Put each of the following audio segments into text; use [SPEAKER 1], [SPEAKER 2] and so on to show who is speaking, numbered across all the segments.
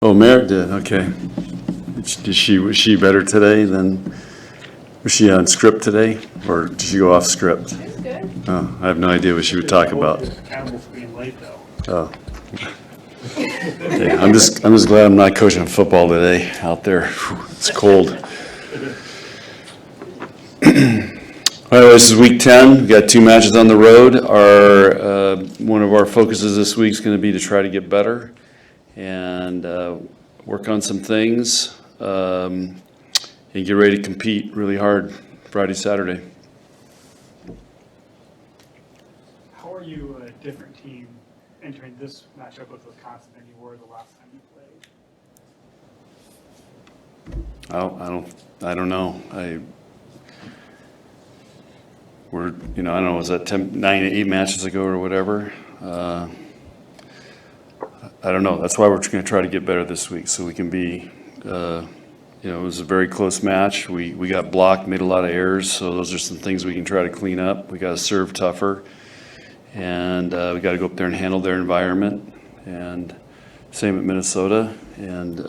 [SPEAKER 1] Oh, Merritt did. Okay. Was she better today than? Was she on script today, or did she go off script?
[SPEAKER 2] It was good.
[SPEAKER 1] Oh, I have no idea what she would talk about.
[SPEAKER 3] Accountable for being late, though.
[SPEAKER 1] Oh. Hey, I'm just glad I'm not coaching football today out there. Whew, it's cold. All right, this is week 10. We've got 2 matches on the road. One of our focuses this week is going to be to try to get better and work on some things and get ready to compete really hard Friday, Saturday.
[SPEAKER 3] How are you a different team entering this matchup with Wisconsin than you were the last time you played?
[SPEAKER 1] I don't know. I don't know, was that 8 matches ago or whatever? I don't know. That's why we're going to try to get better this week so we can be, it was a very close match. We got blocked, made a lot of errors, so those are some things we can try to clean up. We got to serve tougher, and we got to go up there and handle their environment, and same at Minnesota. And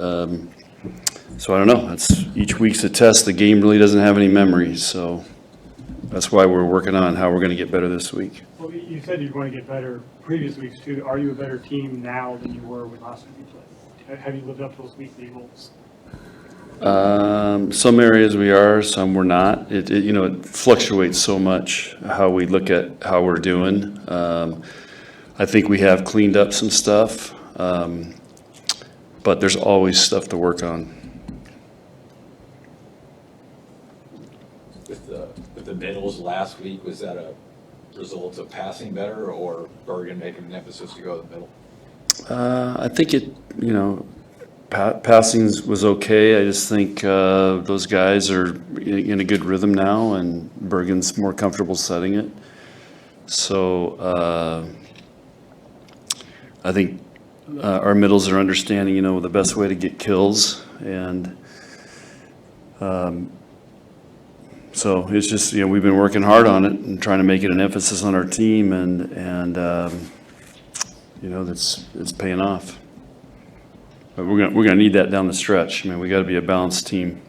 [SPEAKER 1] so I don't know. Each week's a test. The game really doesn't have any memories, so that's why we're working on how we're going to get better this week.
[SPEAKER 3] Well, you said you're going to get better previous weeks, too. Are you a better team now than you were when last time you played? Have you lived up to those weekly goals?
[SPEAKER 1] Some areas we are, some we're not. It fluctuates so much how we look at how we're doing. I think we have cleaned up some stuff, but there's always stuff to work on.
[SPEAKER 4] With the middles last week, was that a result of passing better or Bergen making an emphasis to go to the middle?
[SPEAKER 1] I think passing was okay. I just think those guys are in a good rhythm now, and Bergen's more comfortable setting it. So I think our middles are understanding, the best way to get kills, and so it's just, we've been working hard on it and trying to make it an emphasis on our team, and it's paying off. But we're gonna need that down the stretch. We got to be a balanced team.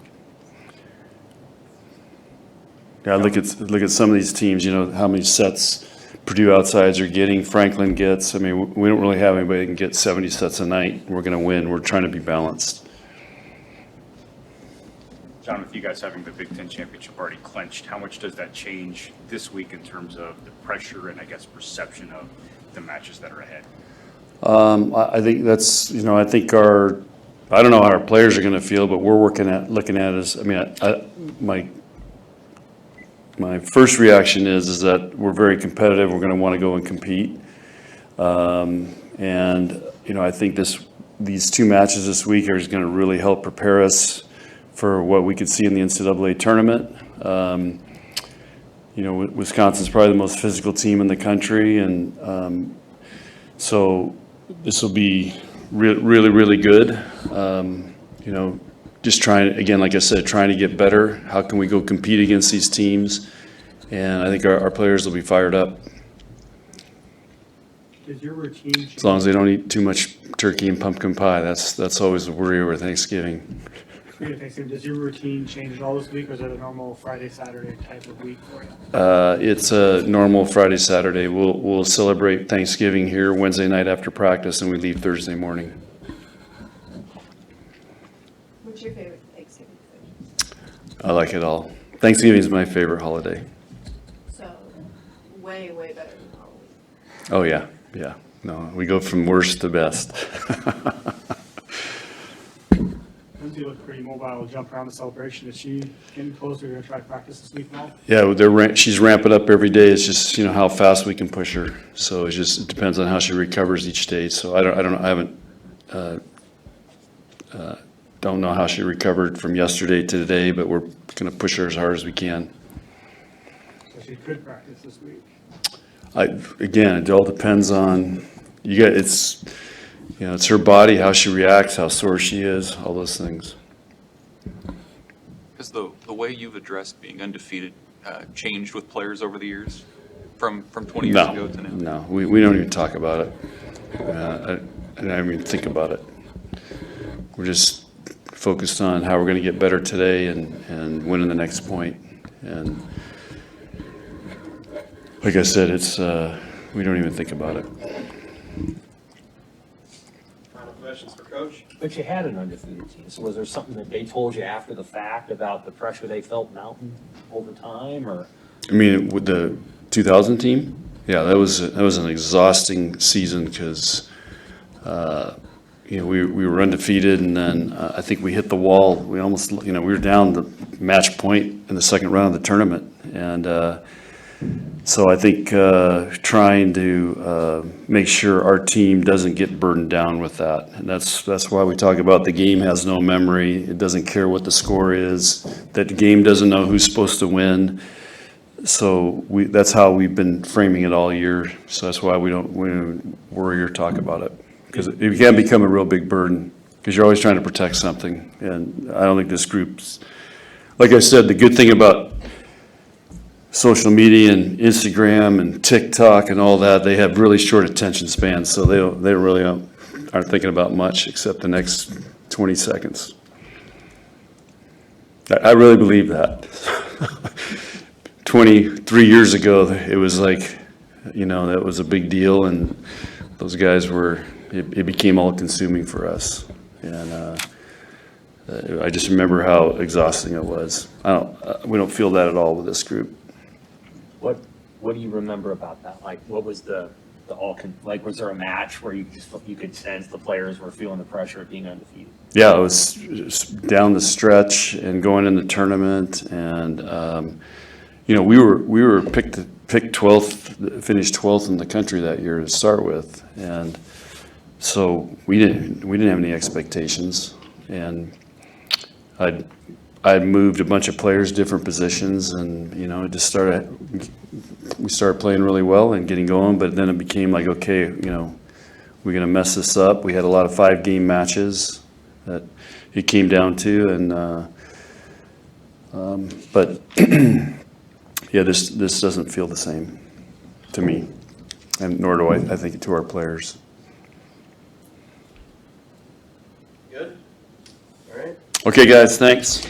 [SPEAKER 1] Yeah, look at some of these teams. How many sets Purdue outsides are getting. Franklin gets. We don't really have anybody that can get 70 sets a night. We're gonna win. We're trying to be balanced.
[SPEAKER 5] John, with you guys having the Big Ten championship already clinched, how much does that change this week in terms of the pressure and, I guess, perception of the matches that are ahead?
[SPEAKER 1] I think that's, I think I don't know how our players are going to feel, but we're looking at it as, my first reaction is that we're very competitive. We're going to want to go and compete. I think these 2 matches this week are going to really help prepare us for what we could see in the NCAA tournament. Wisconsin's probably the most physical team in the country, and so this will be really, really good. Just trying, again, like I said, trying to get better. How can we go compete against these teams? And I think our players will be fired up.
[SPEAKER 3] Does your routine change?
[SPEAKER 1] As long as they don't eat too much turkey and pumpkin pie. That's always a worry over Thanksgiving.
[SPEAKER 3] Does your routine change all this week, or is it a normal Friday, Saturday type of week for you?
[SPEAKER 1] It's a normal Friday, Saturday. We'll celebrate Thanksgiving here Wednesday night after practice, and we leave Thursday morning.
[SPEAKER 2] What's your favorite Thanksgiving food?
[SPEAKER 1] I like it all. Thanksgiving is my favorite holiday.
[SPEAKER 2] So, way, way better than Halloween.
[SPEAKER 1] Oh, yeah. No, we go from worst to best.
[SPEAKER 3] Lindsay looked pretty mobile, jump around the celebration. Is she getting closer? You're going to try to practice this week now?
[SPEAKER 1] Yeah, she's ramping up every day. It's just, how fast we can push her. So it depends on how she recovers each day. So I don't know how she recovered from yesterday to today, but we're going to push her as hard as we can.
[SPEAKER 3] So she could practice this week.
[SPEAKER 1] Again, it all depends on it's her body, how she reacts, how sore she is, all those things.
[SPEAKER 6] Has the way you've addressed being undefeated changed with players over the years, from 20 years ago to now?
[SPEAKER 1] No, we don't even talk about it. I don't even think about it. we're just focused on how we're going to get better today and winning the next point. And like I said, it's we don't even think about it.
[SPEAKER 7] Final questions for Coach?
[SPEAKER 8] But you had an undefeated team, so was there something that they told you after the fact about the pressure they felt mounting over time, or?
[SPEAKER 1] I mean, with the 2000 team, yeah, that was an exhausting season because we were undefeated, and then I think we hit the wall. We almost, we were down the match point in the second round of the tournament, and so I think trying to make sure our team doesn't get burdened down with that, and that's why we talk about the game has no memory. It doesn't care what the score is. That the game doesn't know who's supposed to win. So that's how we've been framing it all year. So that's why we don't worry or talk about it, because it can become a real big burden because you're always trying to protect something. And I don't think this group's, like I said, the good thing about social media and Instagram and TikTok and all that, they have really short attention spans. So they really aren't thinking about much except the next 20 seconds. I really believe that. 23 years ago, it was like, that was a big deal, and those guys it became all consuming for us. And I just remember how exhausting it was. We don't feel that at all with this group.
[SPEAKER 8] What do you remember about that? Like, what was like, was there a match where you could sense the players were feeling the pressure of being undefeated?
[SPEAKER 1] Yeah, it was just down the stretch and going in the tournament, and we were picked 12th, finished 12th in the country that year to start with, and so we didn't have any expectations, and I'd moved a bunch of players, different positions, and we started playing really well and getting going, but then it became like, okay, we're gonna mess this up. We had a lot of 5-game matches that it came down to, and but. Yeah, this doesn't feel the same to me, and nor do I think to our players.
[SPEAKER 7] Good? All right.
[SPEAKER 1] Okay, guys, thanks.